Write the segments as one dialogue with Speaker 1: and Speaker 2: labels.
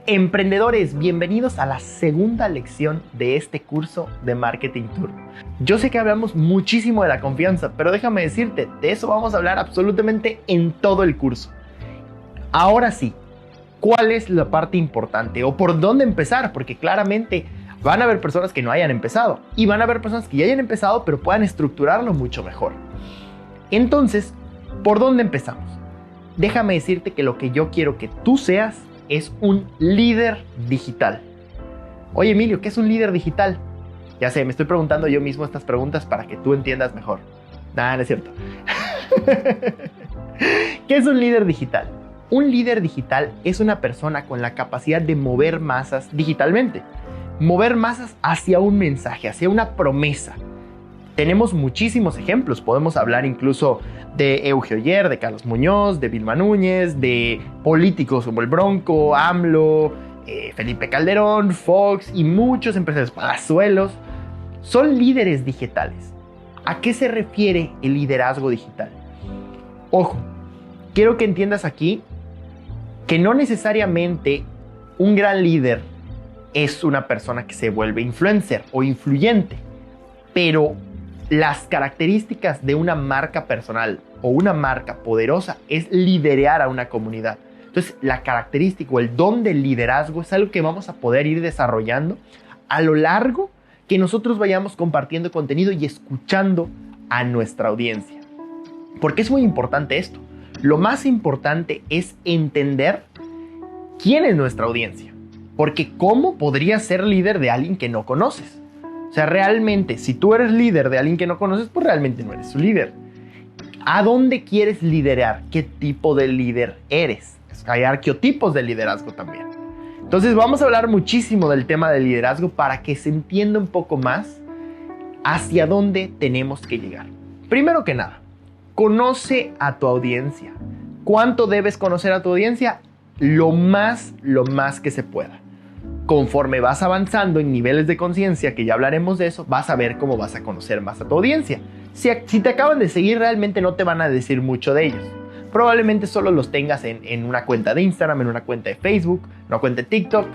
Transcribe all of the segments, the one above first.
Speaker 1: Emprendedores, bienvenidos a la segunda lección de este curso de Marketing Turbo. Yo sé que hablamos muchísimo de la confianza, pero déjame decirte, de eso vamos a hablar absolutamente en todo el curso. Ahora sí, ¿cuál es la parte importante o por dónde empezar? Porque claramente van a haber personas que no hayan empezado y van a haber personas que ya hayan empezado pero puedan estructurarlo mucho mejor. Entonces, ¿por dónde empezamos? Déjame decirte que lo que yo quiero que tú seas es un líder digital. Oye, Emilio, ¿qué es un líder digital? Ya sé, me estoy preguntando yo mismo estas preguntas para que tú entiendas mejor. No es cierto. ¿Qué es un líder digital? Un líder digital es una persona con la capacidad de mover masas digitalmente. Mover masas hacia un mensaje, hacia una promesa. Tenemos muchísimos ejemplos. Podemos hablar incluso de Euge Oyer, de Carlos Muñoz, de Vilma Núñez, de políticos como el Bronco, AMLO, Felipe Calderón, Fox y muchos empresarios, Palazuelos. Son líderes digitales. ¿A qué se refiere el liderazgo digital? Ojo, quiero que entiendas aquí que no necesariamente un gran líder es una persona que se vuelve influencer o influyente, pero las características de una marca personal o una marca poderosa es liderar a una comunidad. Entonces, la característica o el don del liderazgo es algo que vamos a poder ir desarrollando a lo largo que nosotros vayamos compartiendo contenido y escuchando a nuestra audiencia. Porque es muy importante esto. Lo más importante es entender quién es nuestra audiencia. Porque ¿cómo podrías ser líder de alguien que no conoces? O sea, realmente, si tú eres líder de alguien que no conoces, pues realmente no eres su líder. ¿A dónde quieres liderar? ¿Qué tipo de líder eres? Hay arqueotipos de liderazgo también. Entonces vamos a hablar muchísimo del tema del liderazgo para que se entienda un poco más hacia dónde tenemos que llegar. Primero que nada, conoce a tu audiencia. ¿Cuánto debes conocer a tu audiencia? Lo más que se pueda. Conforme vas avanzando en niveles de conciencia, que ya hablaremos de eso, vas a ver cómo vas a conocer más a tu audiencia. Si te acaban de seguir, realmente no te van a decir mucho de ellos. Probablemente solo los tengas en una cuenta de Instagram, en una cuenta de Facebook, una cuenta de TikTok,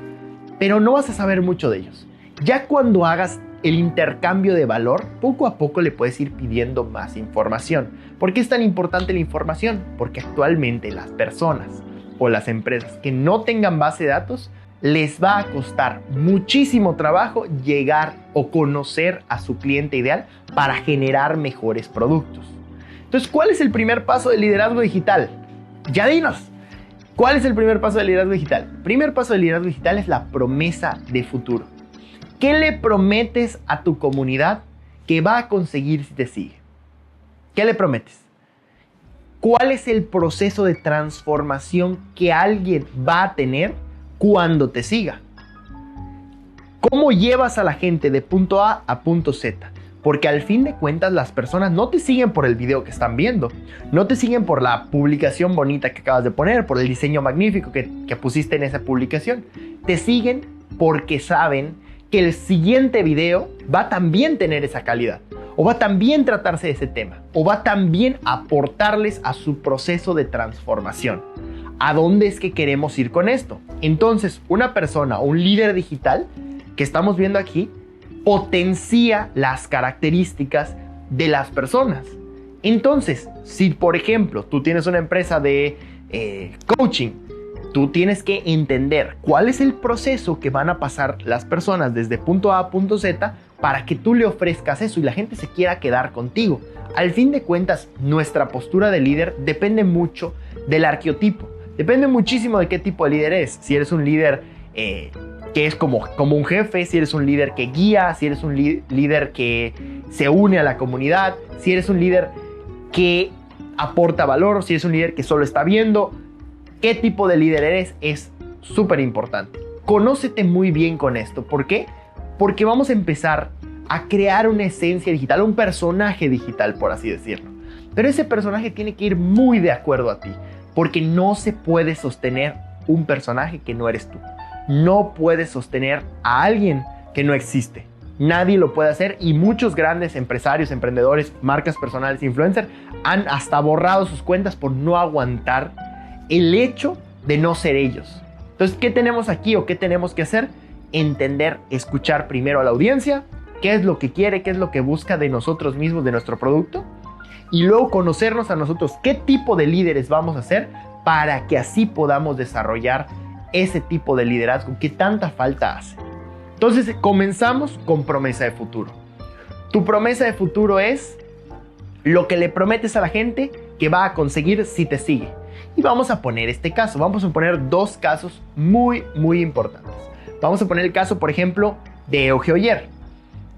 Speaker 1: pero no vas a saber mucho de ellos. Ya cuando hagas el intercambio de valor, poco a poco le puedes ir pidiendo más información. ¿Por qué es tan importante la información? Porque actualmente las personas o las empresas que no tengan base de datos les va a costar muchísimo trabajo llegar o conocer a su cliente ideal para generar mejores productos. Entonces, ¿cuál es el primer paso del liderazgo digital? Ya dinos, ¿cuál es el primer paso del liderazgo digital? El primer paso del liderazgo digital es la promesa de futuro. ¿Qué le prometes a tu comunidad que va a conseguir si te sigue? ¿Qué le prometes? ¿Cuál es el proceso de transformación que alguien va a tener cuando te siga? ¿Cómo llevas a la gente de punto A a punto Z? Porque al fin de cuentas las personas no te siguen por el video que están viendo, no te siguen por la publicación bonita que acabas de poner, por el diseño magnífico que pusiste en esa publicación. Te siguen porque saben que el siguiente video va a también tener esa calidad, o va a también tratarse de ese tema, o va a también aportarles a su proceso de transformación. ¿A dónde es que queremos ir con esto? Entonces, una persona o un líder digital que estamos viendo aquí potencia las características de las personas. Entonces, si por ejemplo tú tienes una empresa de coaching, tú tienes que entender cuál es el proceso que van a pasar las personas desde punto A a punto Z para que tú le ofrezcas eso y la gente se quiera quedar contigo. Al fin de cuentas, nuestra postura de líder depende mucho del arqueotipo. Depende muchísimo de qué tipo de líder eres. Si eres un líder que es como un jefe, si eres un líder que guía, si eres un líder que se une a la comunidad, si eres un líder que aporta valor, si eres un líder que solo está viendo. ¿Qué tipo de líder eres? Es súper importante. Conócete muy bien con esto. ¿Por qué? Porque vamos a empezar a crear una esencia digital, un personaje digital, por así decirlo. Pero ese personaje tiene que ir muy de acuerdo a ti. Porque no se puede sostener un personaje que no eres tú. No puedes sostener a alguien que no existe. Nadie lo puede hacer y muchos grandes empresarios, emprendedores, marcas personales, influencers han hasta borrado sus cuentas por no aguantar el hecho de no ser ellos. Entonces, ¿qué tenemos aquí o qué tenemos que hacer? Entender, escuchar primero a la audiencia, qué es lo que quiere, qué es lo que busca de nosotros mismos, de nuestro producto, y luego conocernos a nosotros, qué tipo de líderes vamos a ser para que así podamos desarrollar ese tipo de liderazgo que tanta falta hace. Entonces, comenzamos con promesa de futuro. Tu promesa de futuro es lo que le prometes a la gente que va a conseguir si te sigue. Y vamos a poner este caso, vamos a poner dos casos muy importantes. Vamos a poner el caso, por ejemplo, de Euge Oller.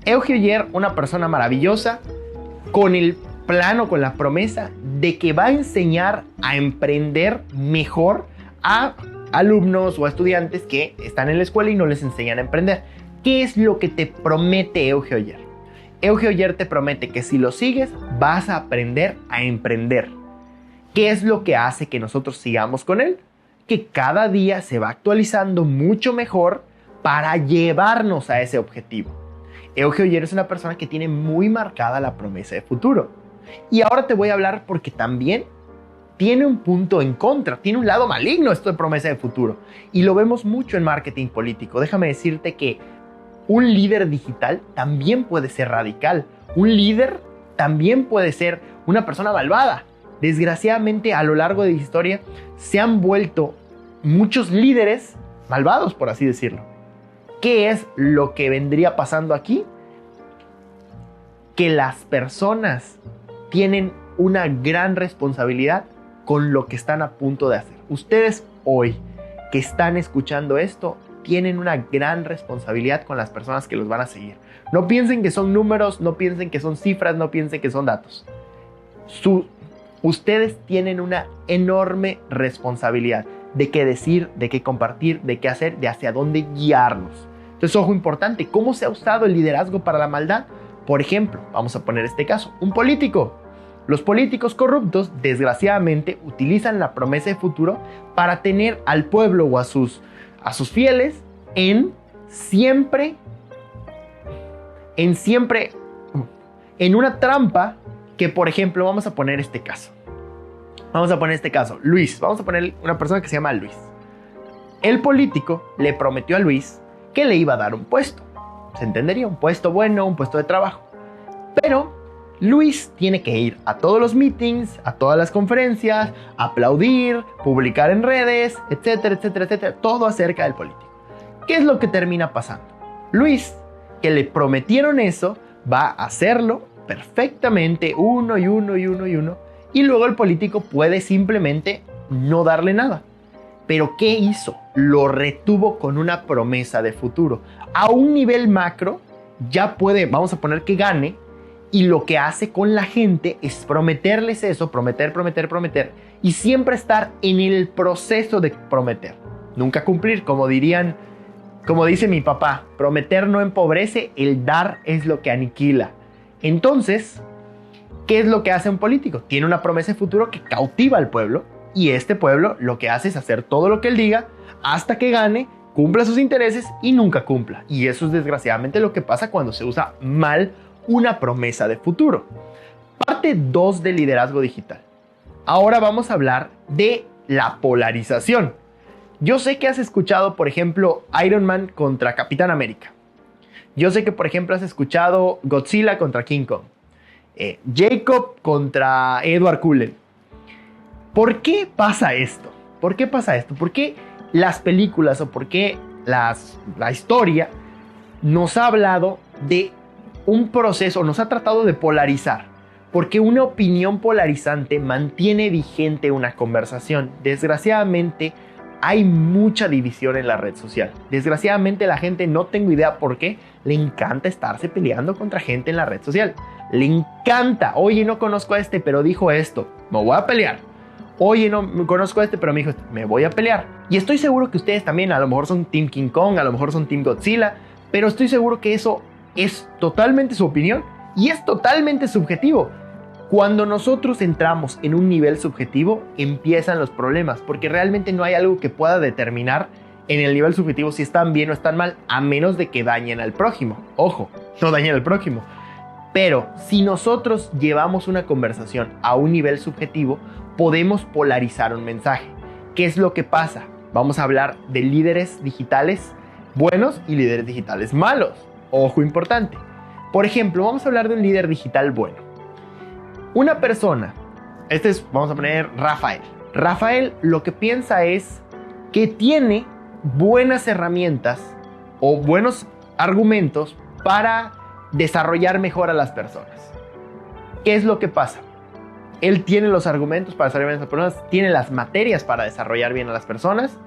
Speaker 1: Euge Oller, una persona maravillosa, con el plano, con la promesa de que va a enseñar a emprender mejor a alumnos o a estudiantes que están en la escuela y no les enseñan a emprender. ¿Qué es lo que te promete Euge Oller? Euge Oller te promete que si lo sigues vas a aprender a emprender. ¿Qué es lo que hace que nosotros sigamos con él? Que cada día se va actualizando mucho mejor para llevarnos a ese objetivo. Euge Oller es una persona que tiene muy marcada la promesa de futuro. Y ahora te voy a hablar porque también tiene un punto en contra, tiene un lado maligno esto de promesa de futuro. Y lo vemos mucho en marketing político. Déjame decirte que un líder digital también puede ser radical. Un líder también puede ser una persona malvada. Desgraciadamente, a lo largo de la historia, se han vuelto muchos líderes malvados, por así decirlo. ¿Qué es lo que vendría pasando aquí? Que las personas tienen una gran responsabilidad con lo que están a punto de hacer. Ustedes hoy que están escuchando esto, tienen una gran responsabilidad con las personas que los van a seguir. No piensen que son números, no piensen que son cifras, no piensen que son datos. Ustedes tienen una enorme responsabilidad de qué decir, de qué compartir, de qué hacer, de hacia dónde guiarlos. Entonces, ojo importante, ¿cómo se ha usado el liderazgo para la maldad? Por ejemplo, vamos a poner este caso, un político. Los políticos corruptos, desgraciadamente, utilizan la promesa de futuro para tener al pueblo o a sus fieles en una trampa que, por ejemplo, vamos a poner este caso. Luis, vamos a poner una persona que se llama Luis. El político le prometió a Luis que le iba a dar un puesto. ¿Se entendería? Un puesto bueno, un puesto de trabajo. Pero Luis tiene que ir a todos los meetings, a todas las conferencias, aplaudir, publicar en redes, etcétera, etcétera, etcétera. Todo acerca del político. ¿Qué es lo que termina pasando? Luis, que le prometieron eso, va a hacerlo perfectamente uno. Y luego el político puede simplemente no darle nada. ¿Pero qué hizo? Lo retuvo con una promesa de futuro. A un nivel macro ya puede, vamos a poner que gane, y lo que hace con la gente es prometerles eso, prometer, y siempre estar en el proceso de prometer. Nunca cumplir, como dice mi papá, prometer no empobrece, el dar es lo que aniquila. Entonces, ¿qué es lo que hace un político? Tiene una promesa de futuro que cautiva al pueblo, y este pueblo lo que hace es hacer todo lo que él diga hasta que gane, cumpla sus intereses y nunca cumpla. Y eso es desgraciadamente lo que pasa cuando se usa mal una promesa de futuro. Parte 2 del liderazgo digital. Ahora vamos a hablar de la polarización. Yo sé que has escuchado, por ejemplo, Iron Man contra Capitán América. Yo sé que, por ejemplo, has escuchado Godzilla contra King Kong. Jacob contra Edward Cullen. ¿Por qué pasa esto? ¿Por qué las películas o por qué la historia nos ha hablado de un proceso, nos ha tratado de polarizar? Porque una opinión polarizante mantiene vigente una conversación. Desgraciadamente, hay mucha división en la red social. Desgraciadamente, la gente, no tengo idea por qué, le encanta estarse peleando contra gente en la red social. Le encanta. Oye, no conozco a este, pero dijo esto. Me voy a pelear. Oye, no conozco a este, pero me dijo esto. Me voy a pelear. Y estoy seguro que ustedes también, a lo mejor son Team King Kong, a lo mejor son Team Godzilla, pero estoy seguro que eso es totalmente su opinión y es totalmente subjetivo. Cuando nosotros entramos en un nivel subjetivo, empiezan los problemas, porque realmente no hay algo que pueda determinar en el nivel subjetivo si están bien o están mal, a menos de que dañen al prójimo. Ojo, no dañen al prójimo. Pero si nosotros llevamos una conversación a un nivel subjetivo, podemos polarizar un mensaje. ¿Qué es lo que pasa? Vamos a hablar de líderes digitales buenos y líderes digitales malos. Ojo importante. Por ejemplo, vamos a hablar de un líder digital bueno. Una persona, vamos a poner Rafael. Rafael lo que piensa es que tiene buenas herramientas o buenos argumentos para desarrollar mejor a las personas. ¿Qué es lo que pasa? Él tiene los argumentos para desarrollar bien a las personas, tiene las materias para desarrollar bien a las personas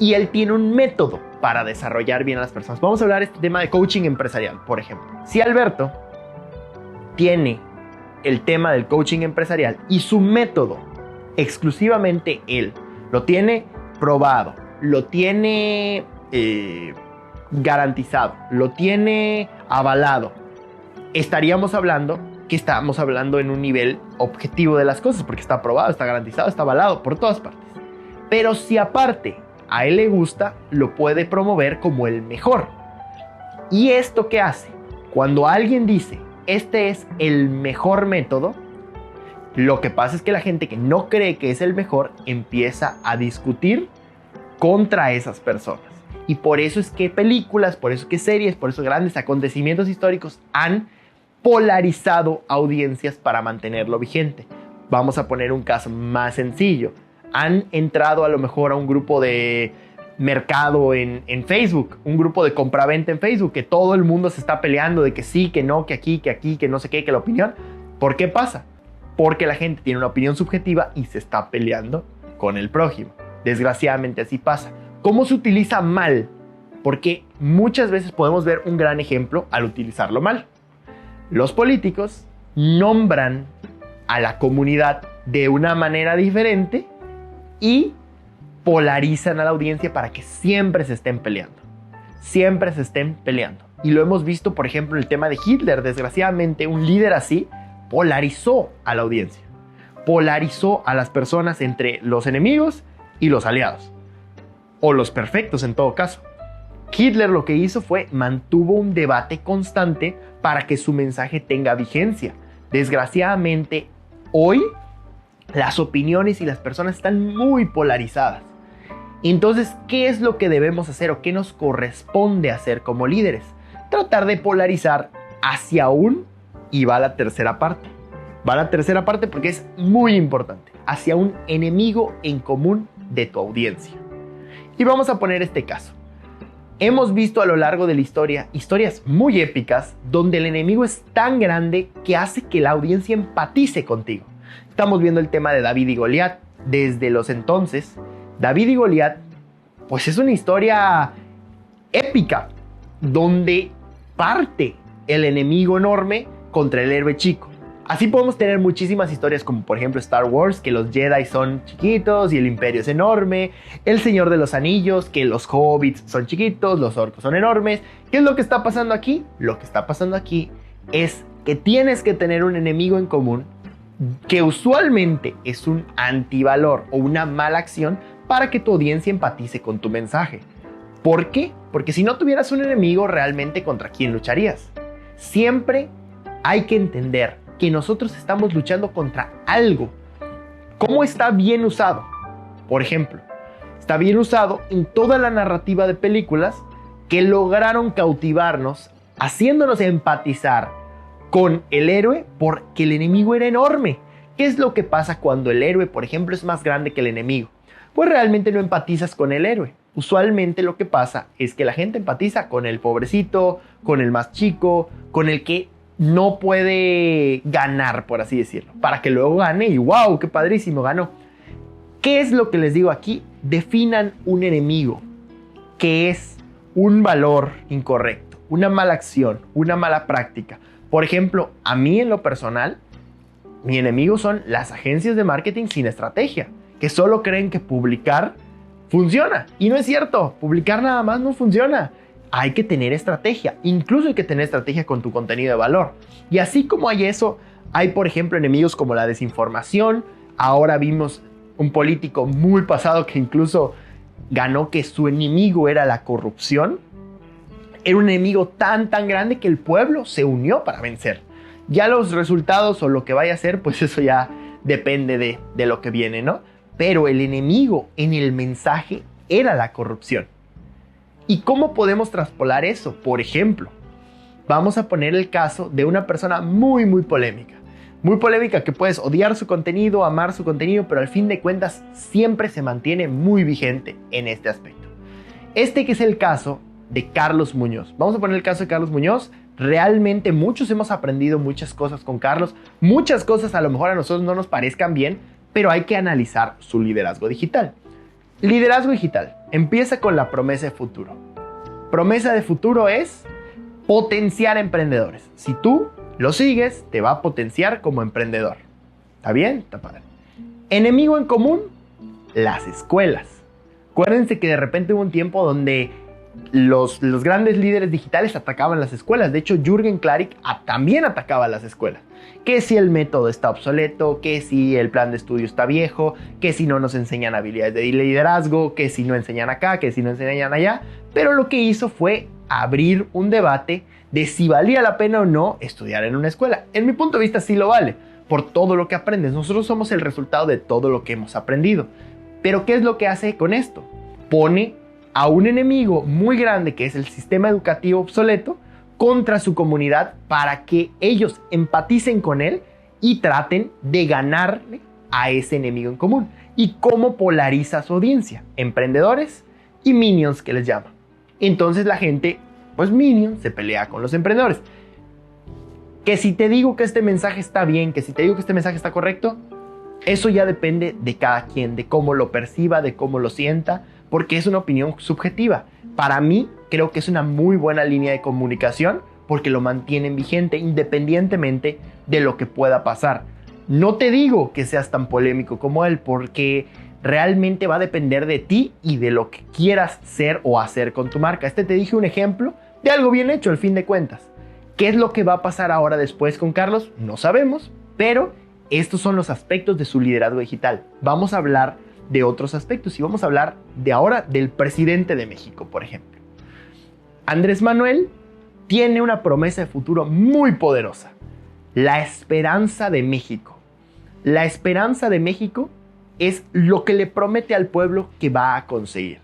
Speaker 1: y él tiene un método para desarrollar bien a las personas. Vamos a hablar de este tema de coaching empresarial, por ejemplo. Si Alberto tiene el tema del coaching empresarial y su método exclusivamente él lo tiene probado, lo tiene garantizado, lo tiene avalado, estaríamos hablando que estamos hablando en un nivel objetivo de las cosas, porque está probado, está garantizado, está avalado por todas partes. Pero si aparte a él le gusta, lo puede promover como el mejor. ¿Y esto qué hace? Cuando alguien dice, este es el mejor método, lo que pasa es que la gente que no cree que es el mejor empieza a discutir contra esas personas. Y por eso es que películas, por eso que series, por eso grandes acontecimientos históricos han polarizado audiencias para mantenerlo vigente. Vamos a poner un caso más sencillo. Han entrado a lo mejor a un grupo de mercado en Facebook, un grupo de compraventa en Facebook, que todo el mundo se está peleando de que sí, que no, que aquí, que no sé qué, que la opinión. ¿Por qué pasa? Porque la gente tiene una opinión subjetiva y se está peleando con el prójimo. Desgraciadamente así pasa. ¿Cómo se utiliza mal? Porque muchas veces podemos ver un gran ejemplo al utilizarlo mal. Los políticos nombran a la comunidad de una manera diferente y polarizan a la audiencia para que siempre se estén peleando. Siempre se estén peleando. Y lo hemos visto, por ejemplo, en el tema de Hitler. Desgraciadamente, un líder así polarizó a la audiencia. Polarizó a las personas entre los enemigos y los aliados. O los perfectos en todo caso. Hitler lo que hizo fue mantuvo un debate constante para que su mensaje tenga vigencia. Desgraciadamente, hoy las opiniones y las personas están muy polarizadas. Entonces, ¿qué es lo que debemos hacer o qué nos corresponde hacer como líderes? Tratar de polarizar hacia y va la tercera parte. Va la tercera parte porque es muy importante. Hacia un enemigo en común de tu audiencia. Y vamos a poner este caso. Hemos visto a lo largo de la historia historias muy épicas donde el enemigo es tan grande que hace que la audiencia empatice contigo. Estamos viendo el tema de David y Goliat. Desde los entonces, David y Goliat, pues es una historia épica donde parte el enemigo enorme contra el héroe chico. Así podemos tener muchísimas historias como por ejemplo Star Wars, que los Jedi son chiquitos y el imperio es enorme. El Señor de los Anillos, que los hobbits son chiquitos, los orcos son enormes. ¿Qué es lo que está pasando aquí? Lo que está pasando aquí es que tienes que tener un enemigo en común que usualmente es un antivalor o una mala acción para que tu audiencia empatice con tu mensaje. ¿Por qué? Porque si no tuvieras un enemigo, realmente ¿contra quién lucharías? Siempre hay que entender que nosotros estamos luchando contra algo. ¿Cómo está bien usado? Por ejemplo, está bien usado en toda la narrativa de películas que lograron cautivarnos, haciéndonos empatizar con el héroe porque el enemigo era enorme. ¿Qué es lo que pasa cuando el héroe, por ejemplo, es más grande que el enemigo? Pues realmente no empatizas con el héroe. Usualmente lo que pasa es que la gente empatiza con el pobrecito, con el más chico, con el que no puede ganar, por así decirlo, para que luego gane y ¡wow! ¡Qué padrísimo! Ganó. ¿Qué es lo que les digo aquí? Definan un enemigo, que es un valor incorrecto, una mala acción, una mala práctica. Por ejemplo, a mí en lo personal, mi enemigo son las agencias de marketing sin estrategia, que solo creen que publicar funciona. Y no es cierto, publicar nada más no funciona. Hay que tener estrategia, incluso hay que tener estrategia con tu contenido de valor. Y así como hay eso, hay por ejemplo enemigos como la desinformación. Ahora vimos un político muy pasado que incluso ganó que su enemigo era la corrupción. Era un enemigo tan grande que el pueblo se unió para vencer. Ya los resultados o lo que vaya a ser, pues eso ya depende de lo que viene, ¿no? Pero el enemigo en el mensaje era la corrupción. ¿Y cómo podemos traspolar eso? Por ejemplo, vamos a poner el caso de una persona muy polémica. Muy polémica, que puedes odiar su contenido, amar su contenido, pero al fin de cuentas siempre se mantiene muy vigente en este aspecto. Este que es el caso de Carlos Muñoz. Vamos a poner el caso de Carlos Muñoz. Realmente muchos hemos aprendido muchas cosas con Carlos. Muchas cosas a lo mejor a nosotros no nos parezcan bien, pero hay que analizar su liderazgo digital. Liderazgo digital empieza con la promesa de futuro. Promesa de futuro es potenciar emprendedores. Si tú lo sigues, te va a potenciar como emprendedor. ¿Está bien? Está padre. Enemigo en común, las escuelas. Acuérdense que de repente hubo un tiempo donde los grandes líderes digitales atacaban las escuelas. De hecho, Jürgen Klarik también atacaba las escuelas. Que si el método está obsoleto, que si el plan de estudio está viejo, que si no nos enseñan habilidades de liderazgo, que si no enseñan acá, que si no enseñan allá. Pero lo que hizo fue abrir un debate de si valía la pena o no estudiar en una escuela. En mi punto de vista sí lo vale, por todo lo que aprendes. Nosotros somos el resultado de todo lo que hemos aprendido. Pero ¿qué es lo que hace con esto? Pone a un enemigo muy grande, que es el sistema educativo obsoleto, contra su comunidad para que ellos empaticen con él y traten de ganarle a ese enemigo en común. ¿Y cómo polariza a su audiencia? Emprendedores y minions, que les llama. Entonces la gente, pues minions, se pelea con los emprendedores. Que si te digo que este mensaje está bien, que si te digo que este mensaje está correcto, eso ya depende de cada quien, de cómo lo perciba, de cómo lo sienta, porque es una opinión subjetiva. Para mí, creo que es una muy buena línea de comunicación porque lo mantienen vigente independientemente de lo que pueda pasar. No te digo que seas tan polémico como él, porque realmente va a depender de ti y de lo que quieras ser o hacer con tu marca. Te dije un ejemplo de algo bien hecho al fin de cuentas. ¿Qué es lo que va a pasar ahora después con Carlos? No sabemos, pero estos son los aspectos de su liderazgo digital. Vamos a hablar de otros aspectos y vamos a hablar de ahora del presidente de México, por ejemplo. Andrés Manuel tiene una promesa de futuro muy poderosa: la esperanza de México. La esperanza de México es lo que le promete al pueblo que va a conseguir.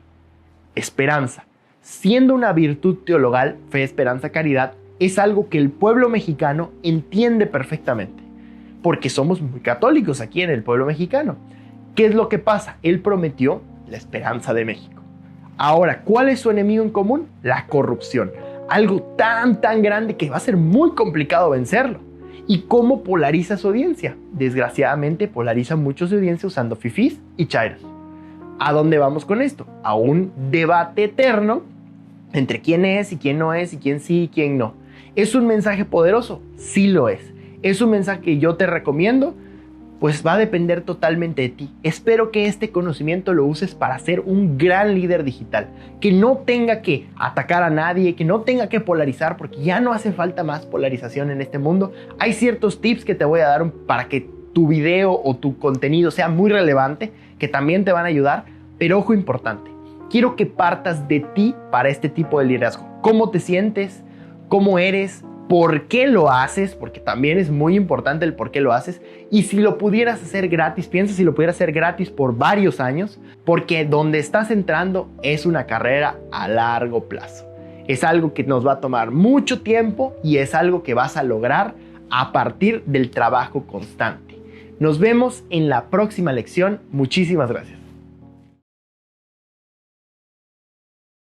Speaker 1: Esperanza, siendo una virtud teologal, fe, esperanza, caridad, es algo que el pueblo mexicano entiende perfectamente, porque somos muy católicos aquí en el pueblo mexicano. ¿Qué es lo que pasa? Él prometió la esperanza de México. Ahora, ¿cuál es su enemigo en común? La corrupción. Algo tan grande que va a ser muy complicado vencerlo. ¿Y cómo polariza su audiencia? Desgraciadamente polariza mucho su audiencia usando fifís y chairos. ¿A dónde vamos con esto? A un debate eterno entre quién es y quién no es, y quién sí y quién no. ¿Es un mensaje poderoso? Sí lo es. ¿Es un mensaje que yo te recomiendo? Pues va a depender totalmente de ti. Espero que este conocimiento lo uses para ser un gran líder digital, que no tenga que atacar a nadie, que no tenga que polarizar, porque ya no hace falta más polarización en este mundo. Hay ciertos tips que te voy a dar para que tu video o tu contenido sea muy relevante, que también te van a ayudar, pero ojo importante, quiero que partas de ti para este tipo de liderazgo. ¿Cómo te sientes? ¿Cómo eres? ¿Por qué lo haces? Porque también es muy importante el por qué lo haces. Y si lo pudieras hacer gratis, piensa si lo pudieras hacer gratis por varios años, porque donde estás entrando es una carrera a largo plazo. Es algo que nos va a tomar mucho tiempo y es algo que vas a lograr a partir del trabajo constante. Nos vemos en la próxima lección. Muchísimas gracias.